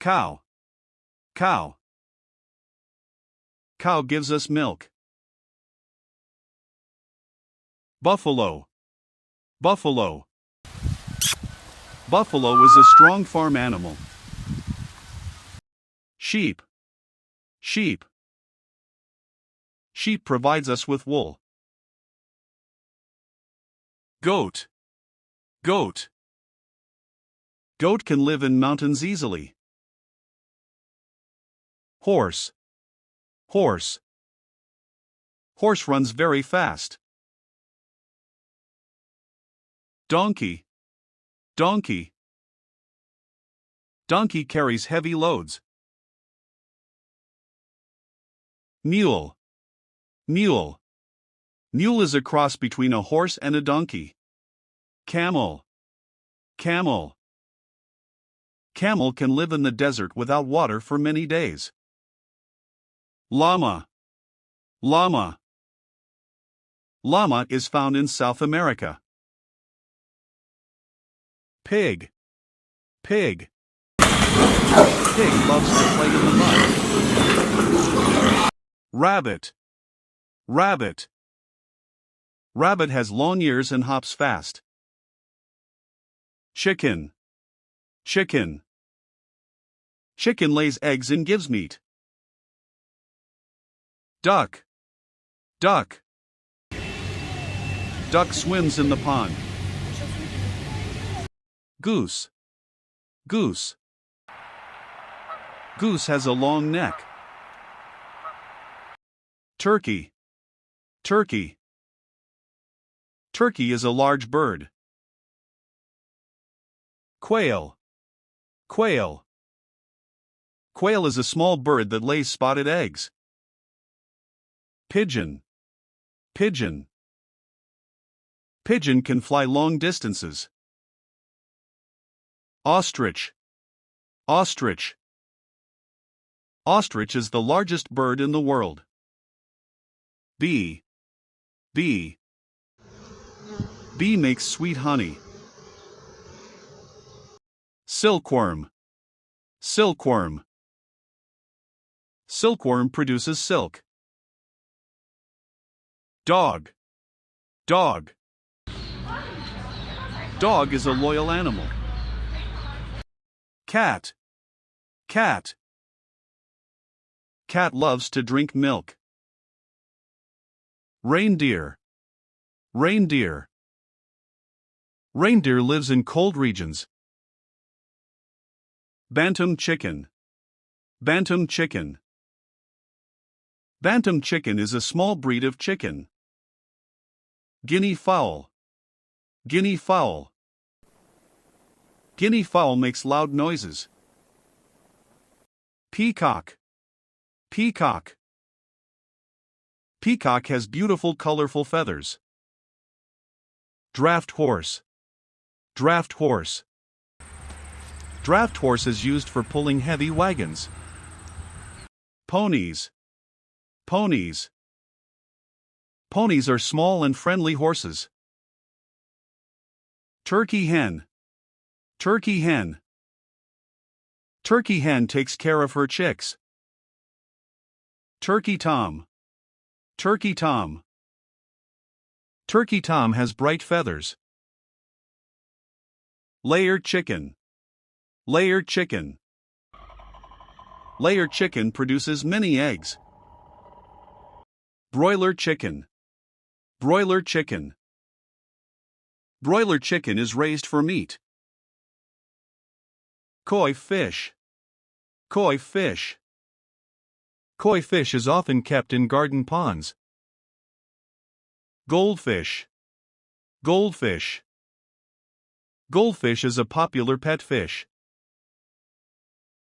Cow. Cow. Cow gives us milk. Buffalo. Buffalo. Buffalo is a strong farm animal. Sheep. Sheep. Sheep provides us with wool. Goat. Goat. Goat can live in mountains easily. Horse. Horse. Horse runs very fast. Donkey. Donkey. Donkey carries heavy loads. Mule. Mule. Mule is a cross between a horse and a donkey. Camel. Camel. Camel can live in the desert without water for many days. Llama. Llama. Llama is found in South America. Pig. Pig. Pig loves to play in the mud. Rabbit. Rabbit. Rabbit has long ears and hops fast. Chicken. Chicken. Chicken lays eggs and gives meat. Duck. Duck. Duck swims in the pond. Goose. Goose. Goose has a long neck. Turkey. Turkey. Turkey is a large bird. Quail. Quail. Quail is a small bird that lays spotted eggs. Pigeon. Pigeon. Pigeon can fly long distances. Ostrich. Ostrich. Ostrich is the largest bird in the world. Bee. Bee. Bee makes sweet honey. Silkworm. Silkworm. Silkworm produces silk. Dog. Dog. Dog is a loyal animal. Cat. Cat. Cat loves to drink milk. Reindeer. Reindeer. Reindeer lives in cold regions. Bantam chicken. Bantam chicken. Bantam chicken is a small breed of chicken. Guinea fowl. Guinea fowl. Guinea fowl makes loud noises. Peacock. Peacock. Peacock has beautiful colorful feathers. Draft horse. Draft horse. Draft horse is used for pulling heavy wagons. Ponies. Ponies. Ponies are small and friendly horses. Turkey hen. Turkey hen. Turkey hen takes care of her chicks. Turkey tom. Turkey tom. Turkey tom has bright feathers. Layer chicken. Layer chicken. Layer chicken produces many eggs. Broiler chicken. Broiler chicken. Broiler chicken is raised for meat. Koi fish. Koi fish. Koi fish is often kept in garden ponds. Goldfish. Goldfish. Goldfish is a popular pet fish.